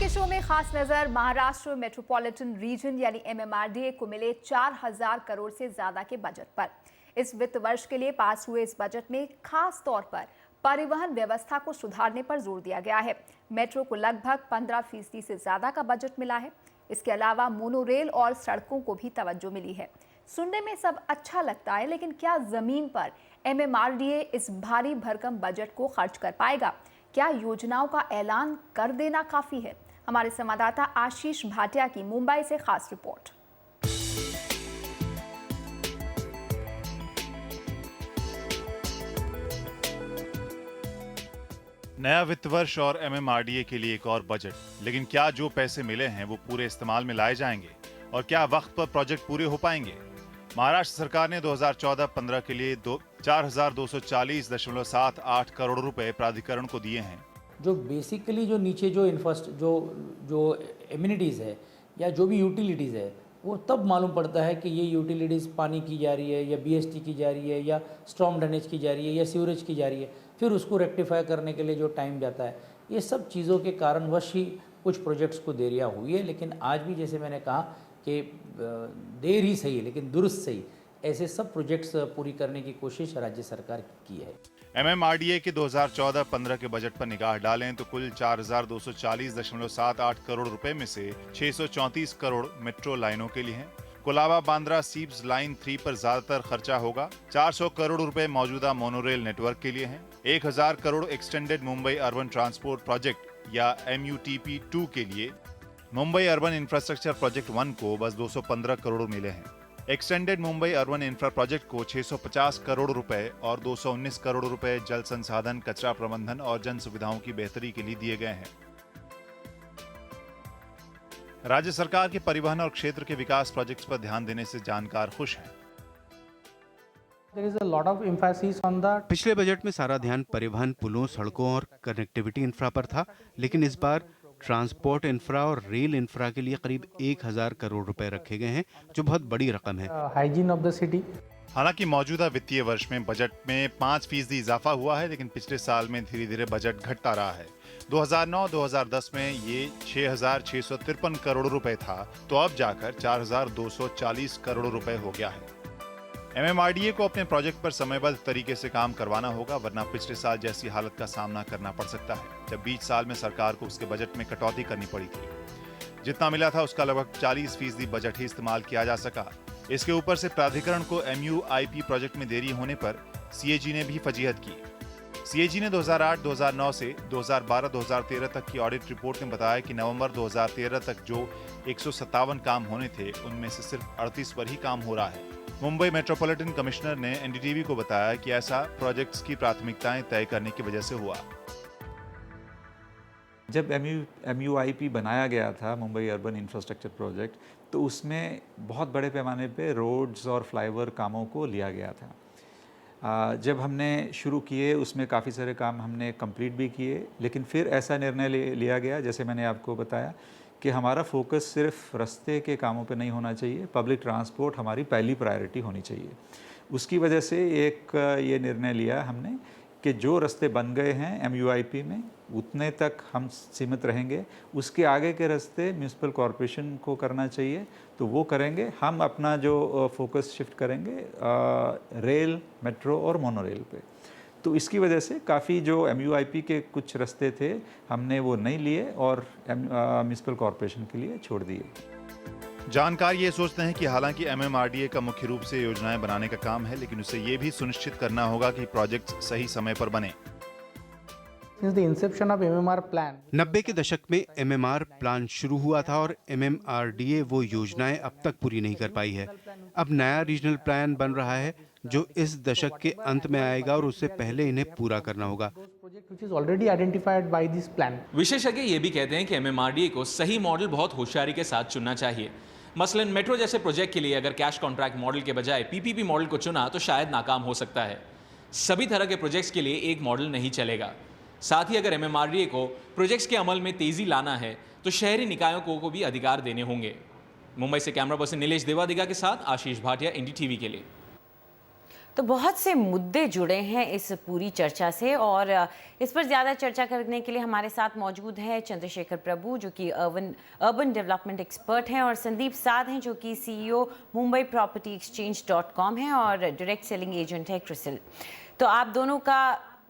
के शो में खास नजर महाराष्ट्र मेट्रोपॉलिटन रीजन यानी एमएमआरडीए को मिले 4000 करोड़ से ज्यादा के बजट पर। इस वित्त वर्ष के लिए पास हुए इस बजट में खास तौर पर परिवहन व्यवस्था को सुधारने पर जोर दिया गया है। मेट्रो को लगभग 15% से ज्यादा का बजट मिला है। इसके अलावा मोनोरेल और सड़कों को भी तवज्जो मिली है। सुनने में सब अच्छा लगता है, लेकिन क्या जमीन पर एमएमआरडीए इस भारी भरकम बजट को खर्च कर पाएगा? क्या योजनाओं का ऐलान कर देना काफी है? हमारे संवाददाता आशीष भाटिया की मुंबई से खास रिपोर्ट। नया वित्त वर्ष और एमएमआरडीए के लिए एक और बजट, लेकिन क्या जो पैसे मिले हैं वो पूरे इस्तेमाल में लाए जाएंगे और क्या वक्त पर प्रोजेक्ट पूरे हो पाएंगे? महाराष्ट्र सरकार ने 2014-15 के लिए 4,240.78 करोड़ रुपए प्राधिकरण को दिए हैं। जो बेसिकली जो नीचे जो जो एमिनिटीज़ है या जो भी यूटिलिटीज़ है, वो तब मालूम पड़ता है कि ये यूटिलिटीज़ पानी की जा रही है या बीएसटी की जा रही है या स्टॉर्म ड्रेनेज की जा रही है या सीवरेज की जा रही है। फिर उसको रेक्टिफाई करने के लिए जो टाइम जाता है, ये सब चीज़ों के कारणवश ही कुछ प्रोजेक्ट्स को देरियाँ हुई है। लेकिन आज भी जैसे मैंने कहा कि देर ही सही लेकिन दुरुस्त सही, ऐसे सब प्रोजेक्ट्स पूरी करने की कोशिश राज्य सरकार की है। एमएमआरडीए के 2014-15 के बजट पर निगाह डालें तो कुल 4,240.78 करोड़ रुपए में से 634 करोड़ मेट्रो लाइनों के लिए हैं। कोलाबा बांद्रा सीप्स लाइन 3 पर ज्यादातर खर्चा होगा। 400 करोड़ रुपए मौजूदा मोनोरेल नेटवर्क के लिए हैं। 1000 crore extended Mumbai urban transport project या MUTP 2 के लिए। मुंबई अर्बन इंफ्रास्ट्रक्चर प्रोजेक्ट 1 को बस 215 करोड़ मिले हैं। Extended Mumbai urban infra project को 650 करोड़ रुपए और 219 करोड़ रुपए जल संसाधन, कचरा प्रबंधन और जन सुविधाओं की बेहतरी के लिए दिए गए हैं। राज्य सरकार के परिवहन और क्षेत्र के विकास प्रोजेक्ट्स पर ध्यान देने से जानकार खुश हैं। पिछले बजट में सारा ध्यान परिवहन, पुलों, सड़कों और कनेक्टिविटी इंफ्रा पर था, लेकिन इस बार ट्रांसपोर्ट इंफ्रा और रेल इंफ्रा के लिए करीब 1000 करोड़ रुपए रखे गए हैं, जो बहुत बड़ी रकम है। Hygiene of the city. हालांकि मौजूदा वित्तीय वर्ष में बजट में 5% इजाफा हुआ है, लेकिन पिछले साल में धीरे धीरे बजट घटता रहा है। 2009-2010 में ये 6,653 करोड़ रुपए था, तो अब जाकर 4,240 करोड़ रुपए हो गया है। एमएमआरडीए को अपने प्रोजेक्ट पर समयबद्ध तरीके से काम करवाना होगा, वरना पिछले साल जैसी हालत का सामना करना पड़ सकता है, जब बीच साल में सरकार को उसके बजट में कटौती करनी पड़ी थी। जितना मिला था उसका लगभग 40% बजट ही इस्तेमाल किया जा सका। इसके ऊपर से प्राधिकरण को MUIP प्रोजेक्ट में देरी होने पर CAG ने भी फजीहत की। CAG ने 2008-2009 से 2012-2013 तक की ऑडिट रिपोर्ट में बताया कि नवंबर 2013 तक जो 157 काम होने थे, उनमें से सिर्फ 38 पर ही काम हो रहा है। मुंबई मेट्रोपॉलिटन कमिश्नर ने NDTV को बताया कि ऐसा प्रोजेक्ट्स की प्राथमिकताएं तय करने की वजह से हुआ। जब MUIP बनाया गया था, मुंबई अर्बन इंफ्रास्ट्रक्चर प्रोजेक्ट, तो उसमें बहुत बड़े पैमाने पे रोड्स और फ्लाईओवर कामों को लिया गया था। जब हमने शुरू किए उसमें काफ़ी सारे काम हमने कंप्लीट भी किए, लेकिन फिर ऐसा निर्णय लिया गया, जैसे मैंने आपको बताया, कि हमारा फोकस सिर्फ रास्ते के कामों पे नहीं होना चाहिए, पब्लिक ट्रांसपोर्ट हमारी पहली प्रायोरिटी होनी चाहिए। उसकी वजह से ये निर्णय लिया हमने कि जो रास्ते बन गए हैं MUIP में, उतने तक हम सीमित रहेंगे। उसके आगे के रास्ते म्यूनिसिपल कॉरपोरेशन को करना चाहिए, तो वो करेंगे। हम अपना जो फोकस शिफ्ट करेंगे रेल, मेट्रो और मोनोरेल पे। तो इसकी वजह से काफ़ी जो MUIP के कुछ रास्ते थे, हमने वो नहीं लिए और म्यूनिसिपल कॉरपोरेशन के लिए छोड़ दिए। जानकार ये सोचते हैं कि हालांकि एमएमआरडीए का मुख्य रूप से योजनाएं बनाने का काम है, लेकिन उसे ये भी सुनिश्चित करना होगा कि प्रोजेक्ट्स सही समय पर बने। Since the inception of MMR plan, 90 के दशक में MMR प्लान शुरू हुआ था और MMRDA वो योजनाएं अब तक पूरी नहीं कर पाई है। अब नया रीजनल प्लान बन रहा है जो इस दशक के अंत में आएगा और उससे पहले इन्हें पूरा करना होगा। विशेषज्ञ ये भी कहते हैं कि MMRDA को सही मॉडल बहुत होशियारी के साथ चुनना चाहिए। मसलन मेट्रो जैसे प्रोजेक्ट के लिए अगर कैश कॉन्ट्रैक्ट मॉडल के बजाय PPP मॉडल को चुना तो शायद नाकाम हो सकता है। सभी तरह के प्रोजेक्ट्स के लिए एक मॉडल नहीं चलेगा। साथ ही अगर MMRDA को प्रोजेक्ट्स के अमल में तेजी लाना है तो शहरी निकायों को भी अधिकार देने होंगे। मुंबई से कैमरा पर्सन नीलेश देवादिगा के साथ आशीष भाटिया, NDTV के लिए। तो बहुत से मुद्दे जुड़े हैं इस पूरी चर्चा से, और इस पर ज़्यादा चर्चा करने के लिए हमारे साथ मौजूद है चंद्रशेखर प्रभु, जो कि अर्बन डेवलपमेंट एक्सपर्ट हैं, और संदीप साध हैं, जो कि CEO मुंबई प्रॉपर्टी exchange.com हैं और डायरेक्ट सेलिंग एजेंट है क्रिसिल। तो आप दोनों का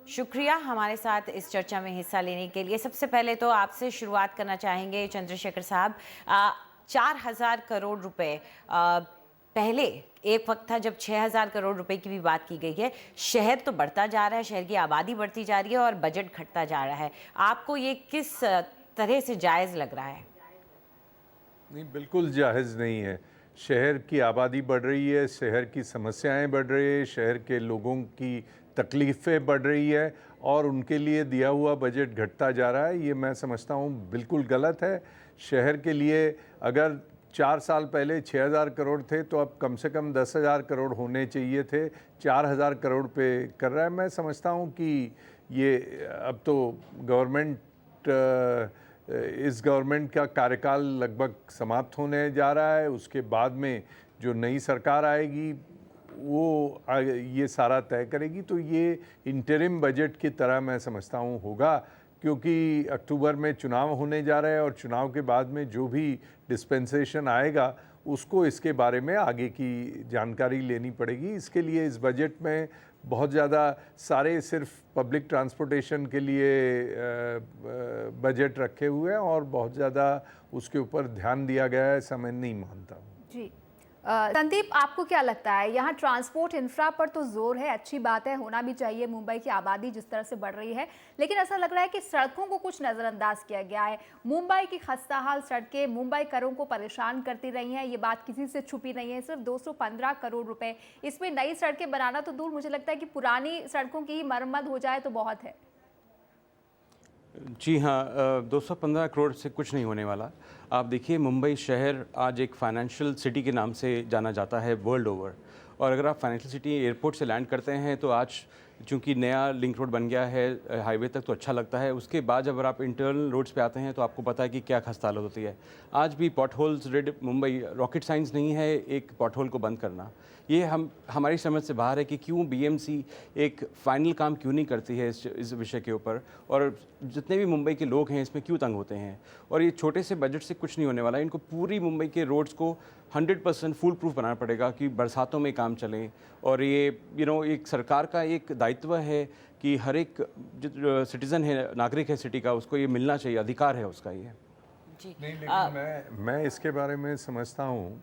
शुक्रिया हमारे साथ इस चर्चा में हिस्सा लेने के लिए। सबसे पहले तो आपसे शुरुआत करना चाहेंगे चंद्रशेखर साहब। 4,000 करोड़ रुपए, पहले एक वक्त था जब 6,000 करोड़ रुपए की भी बात की गई है। शहर तो बढ़ता जा रहा है, शहर की आबादी बढ़ती जा रही है और बजट घटता जा रहा है। आपको ये किस तरह से जायज़ लग रहा है? नहीं, बिल्कुल जायज़ नहीं है। शहर की आबादी बढ़ रही है, शहर की समस्याएं बढ़ रही है, शहर के लोगों की तकलीफ़ें बढ़ रही है और उनके लिए दिया हुआ बजट घटता जा रहा है। ये मैं समझता हूँ बिल्कुल गलत है। शहर के लिए अगर 4 साल पहले 6,000 करोड़ थे तो अब कम से कम 10,000 करोड़ होने चाहिए थे। 4,000 करोड़ पे कर रहा है। मैं समझता हूँ कि ये अब तो इस गवर्नमेंट का कार्यकाल लगभग समाप्त होने जा रहा है। उसके बाद में जो नई सरकार आएगी वो ये सारा तय करेगी। तो ये इंटरिम बजट की तरह मैं समझता हूँ होगा, क्योंकि अक्टूबर में चुनाव होने जा रहे हैं और चुनाव के बाद में जो भी डिस्पेंसेशन आएगा उसको इसके बारे में आगे की जानकारी लेनी पड़ेगी। इसके लिए इस बजट में बहुत ज़्यादा सारे सिर्फ पब्लिक ट्रांसपोर्टेशन के लिए बजट रखे हुए हैं और बहुत ज़्यादा उसके ऊपर ध्यान दिया गया है, ऐसा मैं नहीं मानता हूँ। जी संदीप, आपको क्या लगता है? यहाँ ट्रांसपोर्ट इंफ्रा पर तो जोर है, अच्छी बात है, होना भी चाहिए। मुंबई की आबादी जिस तरह से बढ़ रही है, लेकिन ऐसा लग रहा है कि सड़कों को कुछ नज़रअंदाज किया गया है। मुंबई की खस्ताहाल सड़कें मुंबई करों को परेशान करती रही हैं, ये बात किसी से छुपी नहीं है। सिर्फ 215 करोड़ रुपए, इसमें नई सड़कें बनाना तो दूर, मुझे लगता है कि पुरानी सड़कों की ही मरम्मत हो जाए तो बहुत है। जी हाँ, 215 करोड़ से कुछ नहीं होने वाला। आप देखिए, मुंबई शहर आज एक फाइनेंशियल सिटी के नाम से जाना जाता है वर्ल्ड ओवर, और अगर आप फाइनेंशियल सिटी एयरपोर्ट से लैंड करते हैं तो आज चूंकि नया लिंक रोड बन गया है हाईवे तक तो अच्छा लगता है। उसके बाद जब आप इंटरनल रोड्स पे आते हैं तो आपको पता है कि क्या खस्ता हालत होती है। आज भी pot holes red Mumbai rocket science नहीं है एक पॉट होल को बंद करना। ये हमारी समझ से बाहर है कि क्यों बीएमसी एक फाइनल काम क्यों नहीं करती है इस विषय के ऊपर, और जितने भी मुंबई के लोग हैं इसमें क्यों तंग होते हैं। और ये छोटे से बजट से कुछ नहीं होने वाला है। इनको पूरी मुंबई के रोड्स को 100% फुल प्रूफ बनाना पड़ेगा कि बरसातों में काम चलें। और ये एक सरकार का एक दायित्व है कि हर एक जो सिटीज़न है, नागरिक है सिटी का, उसको ये मिलना चाहिए, अधिकार है उसका ये। जी नहीं, लेकिन मैं इसके बारे में समझता हूँ,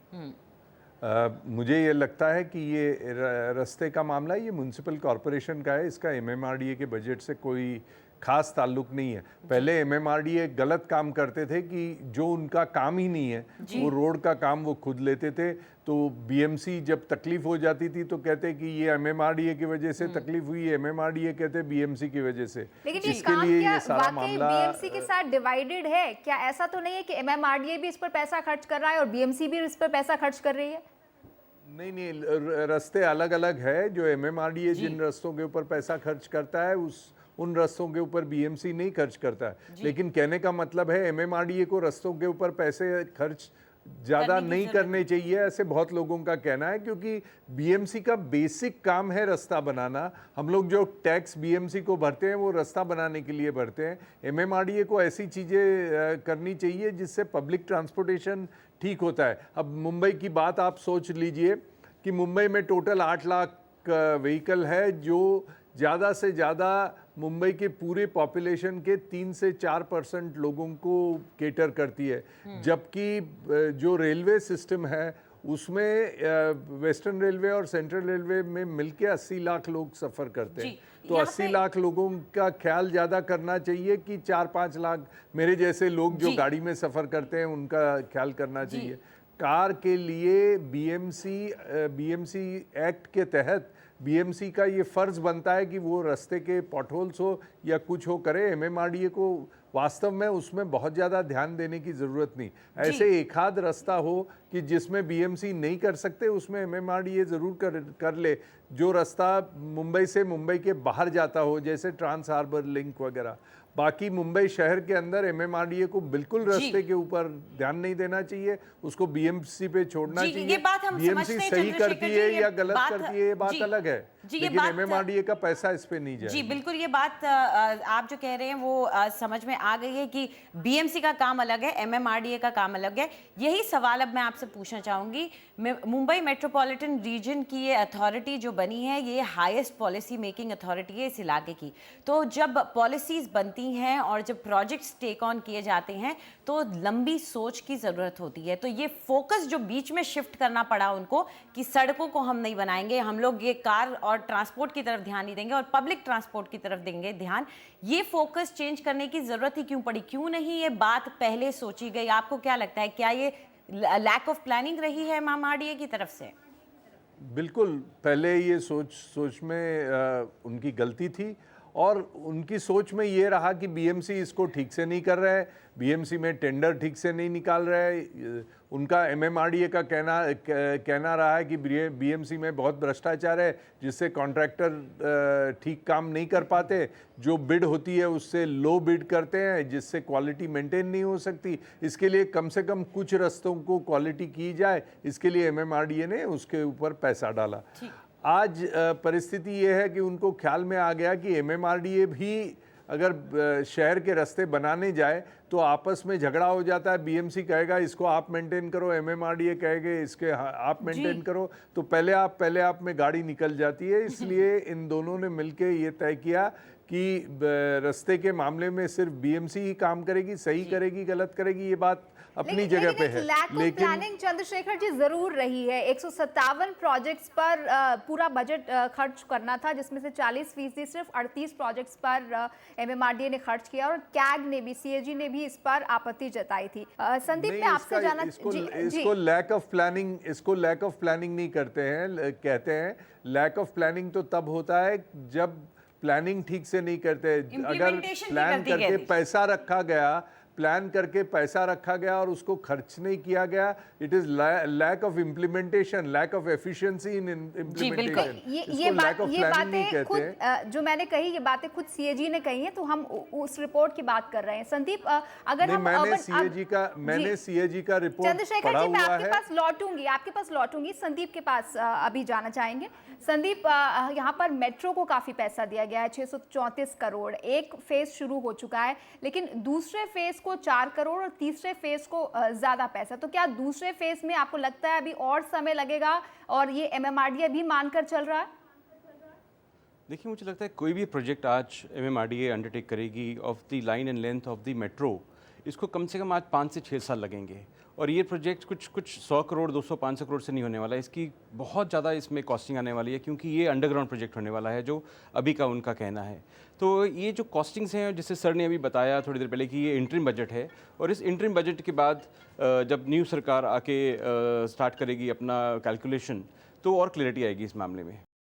मुझे ये लगता है कि ये रास्ते का मामला ये म्युनिसिपल कॉरपोरेशन का है। इसका एमएमआरडीए के बजट से कोई खास ताल्लुक नहीं है। पहले एमएमआरडीए गलत काम करते थे कि जो उनका काम ही नहीं है वो रोड का काम वो खुद लेते थे। तो बीएमसी जब तकलीफ हो जाती थी तो कहते कि ये एमएमआरडीए की वजह से तकलीफ हुई, एमएमआरडीए कहते बीएमसी की वजह से। लेकिन ये काम क्या वाकई बीएमसी के साथ डिवाइडेड है क्या? ऐसा तो नहीं है कि एमएमआरडीए भी इस पर पैसा खर्च कर रहा है और बीएमसी भी इस पर पैसा खर्च कर रही है? नहीं, रास्ते अलग अलग है। जो एमएमआरडीए जिन रास्तों के ऊपर पैसा खर्च करता है उन रास्तों के ऊपर बीएमसी नहीं खर्च करता है। लेकिन कहने का मतलब है एमएमआरडीए को रास्तों के ऊपर पैसे खर्च ज़्यादा नहीं करने चाहिए, ऐसे बहुत लोगों का कहना है, क्योंकि बीएमसी का बेसिक काम है रास्ता बनाना। हम लोग जो टैक्स बीएमसी को भरते हैं वो रास्ता बनाने के लिए भरते हैं। एमएमआरडीए को ऐसी चीज़ें करनी चाहिए जिससे पब्लिक ट्रांसपोर्टेशन ठीक होता है। अब मुंबई की बात आप सोच लीजिए कि मुंबई में टोटल 8 लाख व्हीकल है, जो ज़्यादा से ज़्यादा मुंबई के पूरे पॉपुलेशन के 3 से 4% लोगों को केटर करती है। जबकि जो रेलवे सिस्टम है उसमें वेस्टर्न रेलवे और सेंट्रल रेलवे में मिलके 80 लाख लोग सफ़र करते हैं। तो 80 लाख लोगों का ख्याल ज़्यादा करना चाहिए कि 4-5 लाख मेरे जैसे लोग जो गाड़ी में सफ़र करते हैं उनका ख्याल करना चाहिए। कार के लिए बीएमसी एक्ट के तहत बीएमसी का ये फ़र्ज़ बनता है कि वो रास्ते के पॉटहोल्स हो या कुछ हो करे। एमएमआरडीए को वास्तव में उसमें बहुत ज़्यादा ध्यान देने की ज़रूरत नहीं। ऐसे एक आध रास्ता हो कि जिसमें बीएमसी नहीं कर सकते उसमें एमएमआरडीए ज़रूर कर ले। जो रास्ता मुंबई से मुंबई के बाहर जाता हो, जैसे ट्रांस हार्बर लिंक वगैरह। बाकी मुंबई शहर के अंदर एमएमआरडीए को बिल्कुल रास्ते के ऊपर ध्यान नहीं देना चाहिए, उसको बीएमसी पे छोड़ना जी, चाहिए। ये बात हम बीएमसी समझते हैं सही चंद्रशेखर करती जी, है ये या गलत बात- करती है ये बात जी, अलग है, जी, ये लेकिन बात- एमएमआरडीए का पैसा इस पे नहीं जी जाए। बिल्कुल, ये बात आप जो कह रहे हैं वो समझ में आ गई है कि बीएमसी का काम अलग है, एमएमआरडीए का काम अलग है। यही सवाल अब मैं आपसे पूछना चाहूंगी। मुंबई मेट्रोपॉलिटन रीजन की ये अथॉरिटी जो बनी है, ये हाईएस्ट पॉलिसी मेकिंग अथॉरिटी है इस इलाके की। तो जब पॉलिसीज बनती हैं और जब प्रोजेक्ट्स टेक ऑन किए जाते हैं तो लंबी सोच की ज़रूरत होती है। तो ये फोकस जो बीच में शिफ्ट करना पड़ा उनको कि सड़कों को हम नहीं बनाएंगे, हम लोग ये कार और ट्रांसपोर्ट की तरफ ध्यान नहीं देंगे और पब्लिक ट्रांसपोर्ट की तरफ देंगे ध्यान, ये फोकस चेंज करने की ज़रूरत ही क्यों पड़ी? क्यों नहीं ये बात पहले सोची गई? आपको क्या लगता है, क्या ये लैक ऑफ प्लानिंग रही है एमएमआरडीए की तरफ से? बिल्कुल, पहले ये सोच में उनकी गलती थी और उनकी सोच में ये रहा कि बीएमसी इसको ठीक से नहीं कर रहा है, बीएमसी में टेंडर ठीक से नहीं निकाल रहा है। उनका एमएमआरडीए का कहना रहा है कि बीएमसी में बहुत भ्रष्टाचार है, जिससे कॉन्ट्रैक्टर ठीक काम नहीं कर पाते, जो बिड होती है उससे लो बिड करते हैं, जिससे क्वालिटी मेंटेन नहीं हो सकती। इसके लिए कम से कम कुछ रास्तों को क्वालिटी की जाए, इसके लिए एमएमआरडीए ने उसके ऊपर पैसा डाला। आज परिस्थिति ये है कि उनको ख्याल में आ गया कि एमएमआरडीए भी अगर शहर के रास्ते बनाने जाए तो आपस में झगड़ा हो जाता है। बीएमसी कहेगा इसको आप मेंटेन करो, एमएमआरडीए कहेगे इसके आप मेंटेन करो, तो पहले आप में गाड़ी निकल जाती है। इसलिए इन दोनों ने मिलके ये तय किया कि रास्ते के मामले में सिर्फ बीएमसी ही काम करेगी, सही करेगी, गलत करेगी ये बात अपनी जगह पे है। लेकिन प्लानिंग चंद्रशेखर जी जरूर रही है। 157 प्रोजेक्ट्स पर पूरा बजट खर्च करना था, जिसमें से 40% सिर्फ 38 प्रोजेक्ट्स पर एमएमआरडीए ने खर्च किया और कैग ने भी, सीएजी ने भी इस पर आपत्ति जताई थी। संदीप, मैं आपसे जानना इसको लैक ऑफ प्लानिंग नहीं करते हैं, कहते हैं लैक ऑफ प्लानिंग तो तब होता है जब प्लानिंग ठीक से नहीं करते। अगर प्लान करके पैसा रखा गया, प्लान करके पैसा रखा गया और उसको खर्च नहीं किया गया, it is lack of implementation, lack of efficiency in implementation. ये बातें खुद जो मैंने कही, ये बातें खुद सीएजी ने कही हैं, तो हम उस रिपोर्ट की बात कर रहे हैं। संदीप, अगर हम मैंने सीएजी का रिपोर्ट चंद्रशेखर जी, मैं आपके पास लौटूंगी, संदीप के पास अभी जाना चाहेंगे। संदीप, यहाँ पर मेट्रो को काफी पैसा दिया गया है, 634 करोड़। एक फेज शुरू हो चुका है, लेकिन दूसरे फेज को 4 करोड़ और तीसरे फेज को ज्यादा पैसा। तो क्या दूसरे फेज में आपको लगता है अभी और समय लगेगा और ये एमएमआरडीए भी मानकर चल रहा है? देखिए, मुझे लगता है कोई भी प्रोजेक्ट आज एमएमआरडीए अंडरटेक करेगी of the line and length of the metro, इसको कम से कम आज 5 से 6 साल लगेंगे। और ये प्रोजेक्ट कुछ 100 करोड़ 200-500 करोड़ से नहीं होने वाला है। इसकी बहुत ज़्यादा इसमें कॉस्टिंग आने वाली है, क्योंकि ये अंडरग्राउंड प्रोजेक्ट होने वाला है, जो अभी का उनका कहना है। तो ये जो कॉस्टिंग्स हैं, जैसे सर ने अभी बताया थोड़ी देर पहले कि ये इंटरिम बजट है, और इस इंटरिम बजट के बाद जब न्यू सरकार आके स्टार्ट करेगी अपना कैलकुलेशन, तो और क्लैरिटी आएगी इस मामले में।